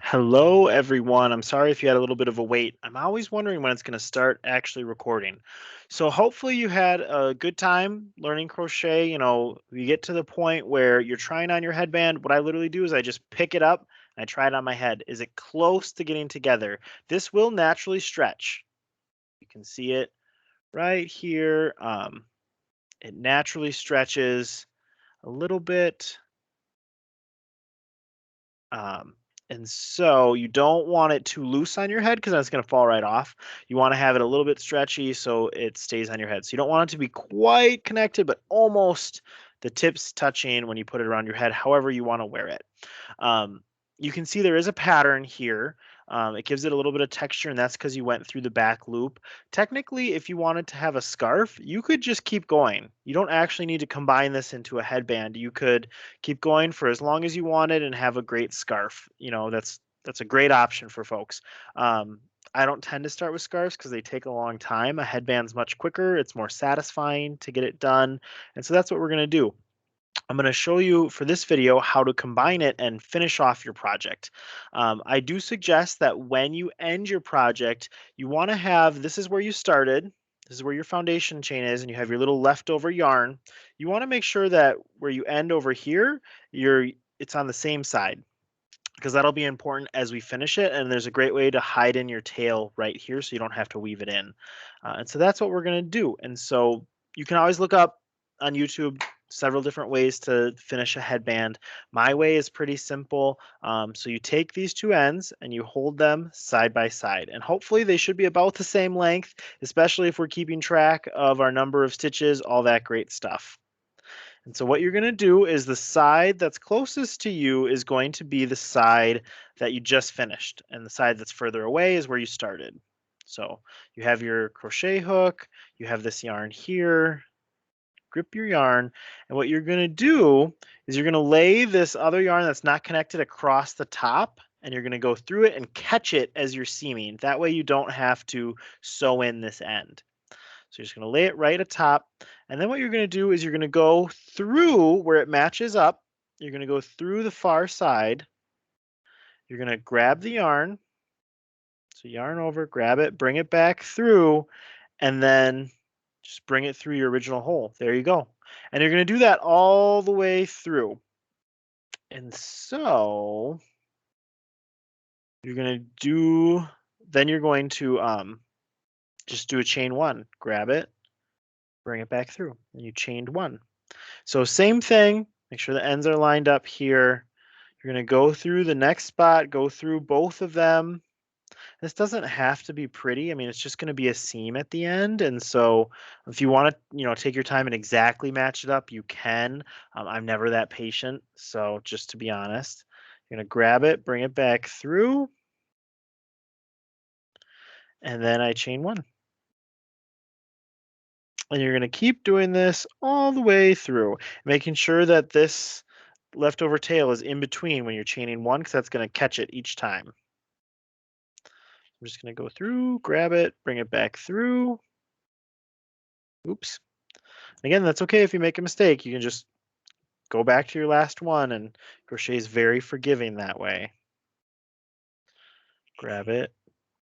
Hello, everyone. I'm sorry if you had a little bit of a wait. I'm always wondering when it's going to start actually recording. So hopefully you had a good time learning crochet. You know, you get to the point where you're trying on your headband. What I literally do is I just pick it up and I try it on my head. Is it close to getting together? This will naturally stretch. You can see it right here. It naturally stretches a little bit. Um, and so you don't want it too loose on your head because that's going to fall right off. You want to have it a little bit stretchy so it stays on your head. So you don't want it to be quite connected, but almost the tips touching when you put it around your head, however you want to wear it. Um, you can see there is a pattern here. It gives it a little bit of texture, and that's because you went through the back loop. Technically, if you wanted to have a scarf, you could just keep going. You don't actually need to combine this into a headband. You could keep going for as long as you wanted and have a great scarf. You know, that's a great option for folks. I don't tend to start with scarves because they take a long time. A headband's much quicker. It's more satisfying to get it done. And so that's what we're going to do. I'm going to show you for this video how to combine it and finish off your project. I do suggest that when you end your project, you want to have, this is where you started, this is where your foundation chain is, and you have your little leftover yarn. You want to make sure that where you end over here, it's on the same side, because that'll be important as we finish it. And there's a great way to hide in your tail right here so you don't have to weave it in. And so that's what we're going to do. And so you can always look up on YouTube several different ways to finish a headband. My way is pretty simple. So you take these two ends and you hold them side by side, and hopefully they should be about the same length, especially if we're keeping track of our number of stitches, all that great stuff. And so what you're going to do is the side that's closest to you is going to be the side that you just finished, and the side that's further away is where you started. So you have your crochet hook, you have this yarn here, grip your yarn, and what you're going to do is you're going to lay this other yarn that's not connected across the top, and you're going to go through it and catch it as you're seaming. That way you don't have to sew in this end. So you're just going to lay it right atop, and then what you're going to do is you're going to go through where it matches up. You're going to go through the far side. You're going to grab the yarn. So yarn over, grab it, bring it back through, and then just bring it through your original hole. There you go. And you're going to do that all the way through. And so you're going to do, then you're going to just do a chain one. Grab it, bring it back through, and you chained one. So same thing, make sure the ends are lined up here. You're going to go through the next spot, go through both of them. This doesn't have to be pretty. I mean, it's just going to be a seam at the end. And so if you want to, take your time and exactly match it up, you can. I'm never that patient. So just to be honest, you're going to grab it, bring it back through. And then I chain one. And you're going to keep doing this all the way through, making sure that this leftover tail is in between when you're chaining one, because that's going to catch it each time. I'm just going to go through, grab it, bring it back through. Oops. Again, that's okay if you make a mistake. You can just go back to your last one, and crochet is very forgiving that way. Grab it,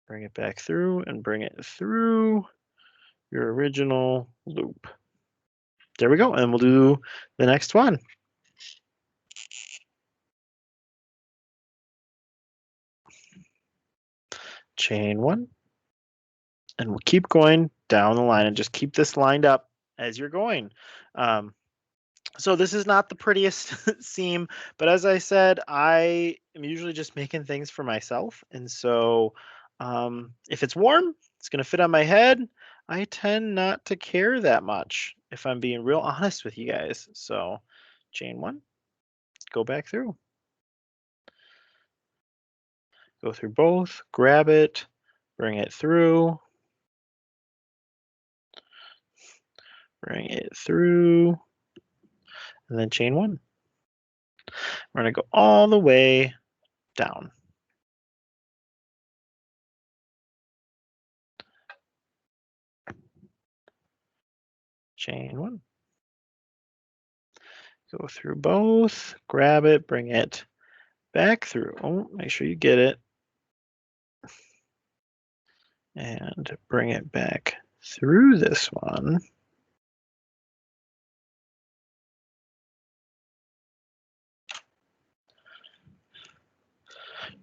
bring it back through, and bring it through your original loop. There we go, and we'll do the next one. Chain one, and we'll keep going down the line and just keep this lined up as you're going. So this is not the prettiest seam, but as I said, I am usually just making things for myself. And so if it's warm, it's going to fit on my head. I tend not to care that much, if I'm being real honest with you guys. So chain one, go back through. Go through both, grab it, bring it through. Bring it through, and then chain one. We're going to go all the way down. chain 1. Go through both, grab it, bring it back through. Oh, make sure you get it. And bring it back through this one.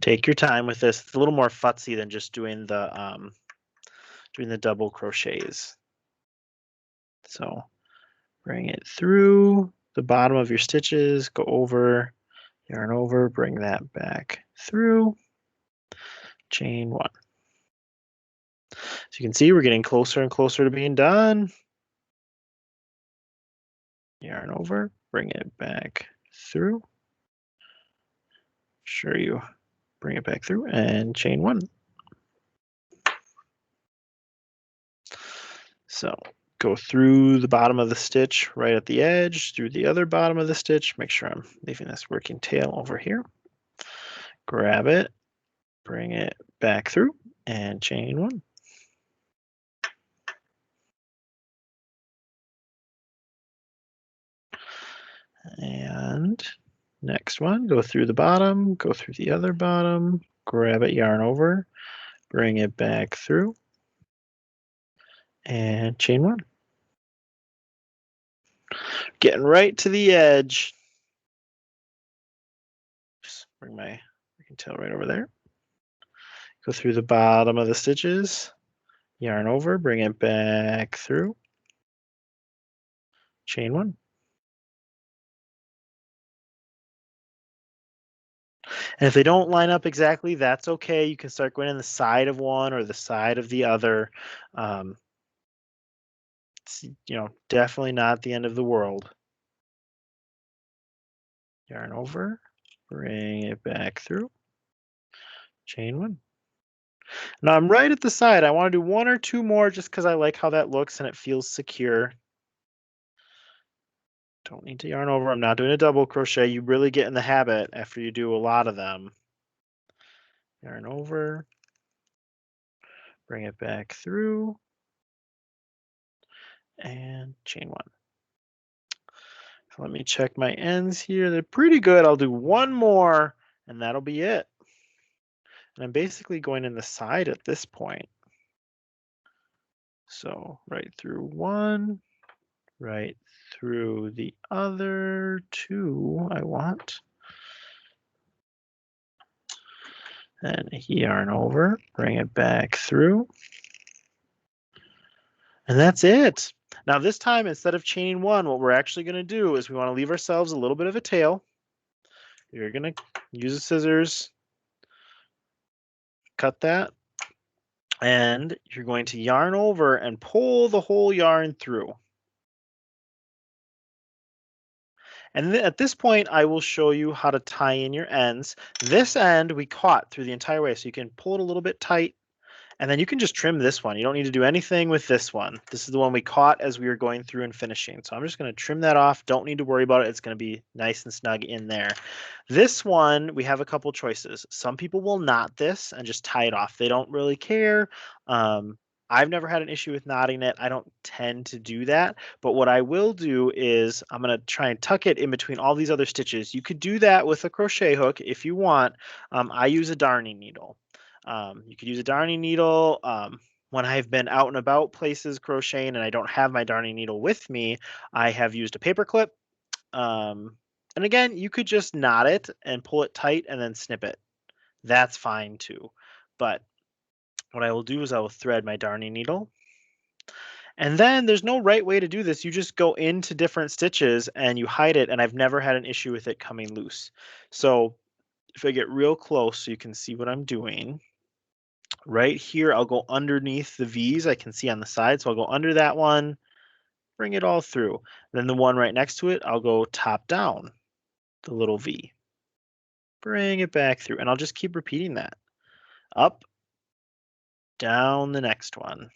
Take your time with this. It's a little more futzy than just doing the double crochets. So bring it through the bottom of your stitches, go over, yarn over, bring that back through, chain 1. So you can see we're getting closer and closer to being done. Yarn over, bring it back through. Sure you bring it back through and chain 1. So go through the bottom of the stitch right at the edge, through the other bottom of the stitch. Make sure I'm leaving this working tail over here. Grab it, bring it back through and chain 1. And next one, go through the bottom, go through the other bottom, grab it, yarn over, bring it back through, and chain 1. Getting right to the edge. Just bring my working tail right over there. Go through the bottom of the stitches, yarn over, bring it back through, chain 1. And if they don't line up exactly, that's okay. You can start going in the side of one or the side of the other. It's, definitely not the end of the world. Yarn over, bring it back through, chain 1. Now I'm right at the side. I want to do 1 or 2 more just because I like how that looks and it feels secure. Don't need to yarn over. I'm not doing a double crochet. You really get in the habit after you do a lot of them. Yarn over, bring it back through, and chain 1. So let me check my ends here. They're pretty good. I'll do 1 more and that'll be it. And I'm basically going in the side at this point. So right through 1, right through the other 2 I want. And yarn over, bring it back through. And that's it. Now this time, instead of chaining 1, what we're actually going to do is we want to leave ourselves a little bit of a tail. You're going to use the scissors, cut that, and you're going to yarn over and pull the whole yarn through. And at this point, I will show you how to tie in your ends. This end we caught through the entire way, so you can pull it a little bit tight. And then you can just trim this one. You don't need to do anything with this one. This is the one we caught as we were going through and finishing. So I'm just going to trim that off. Don't need to worry about it. It's going to be nice and snug in there. This one, we have a couple choices. Some people will knot this and just tie it off. They don't really care. I've never had an issue with knotting it. I don't tend to do that. But what I will do is I'm going to try and tuck it in between all these other stitches. You could do that with a crochet hook if you want. I use a darning needle. You could use a darning needle. When I've been out and about places crocheting and I don't have my darning needle with me, I have used a paper clip. And again, you could just knot it and pull it tight and then snip it. That's fine too. But what I will do is I will thread my darning needle. And then there's no right way to do this. You just go into different stitches and you hide it. And I've never had an issue with it coming loose. So if I get real close so you can see what I'm doing. Right here, I'll go underneath the V's I can see on the side. So I'll go under that one, bring it all through. Then the one right next to it, I'll go top down, the little V. Bring it back through. And I'll just keep repeating that. Up, down the next one.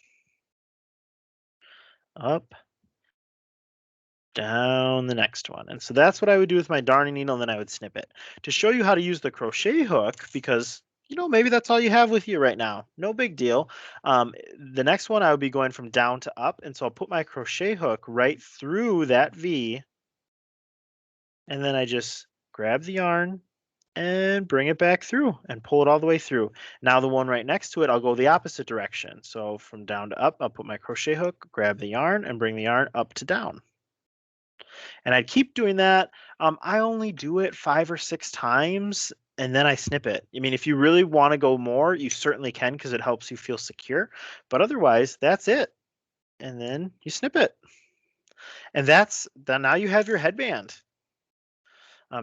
Up, down the next one. And so that's what I would do with my darning needle, and then I would snip it. To show you how to use the crochet hook, because maybe that's all you have with you right now. No big deal. The next one I would be going from down to up, and so I'll put my crochet hook right through that V, and then I just grab the yarn and bring it back through and pull it all the way through. Now the one right next to it, I'll go the opposite direction. So from down to up, I'll put my crochet hook, grab the yarn, and bring the yarn up to down. And I'd keep doing that. I only do it 5 or 6 times, and then I snip it. I mean, if you really want to go more, you certainly can because it helps you feel secure. But otherwise, that's it. And then you snip it. And that's then now you have your headband.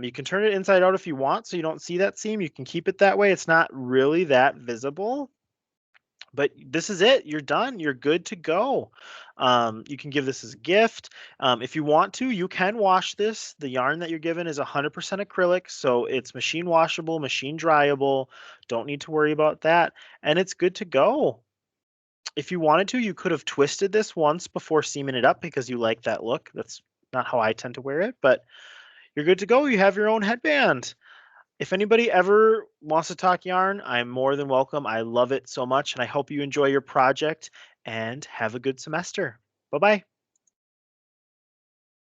You can turn it inside out if you want so you don't see that seam. You can keep it that way. It's not really that visible. But this is it. You're done. You're good to go. You can give this as a gift. If you want to, you can wash this. The yarn that you're given is 100% acrylic, so it's machine washable, machine dryable. Don't need to worry about that. And it's good to go. If you wanted to, you could have twisted this once before seaming it up because you like that look. That's not how I tend to wear it, but you're good to go. You have your own headband. If anybody ever wants to talk yarn, I'm more than welcome. I love it so much, and I hope you enjoy your project and have a good semester. Bye bye.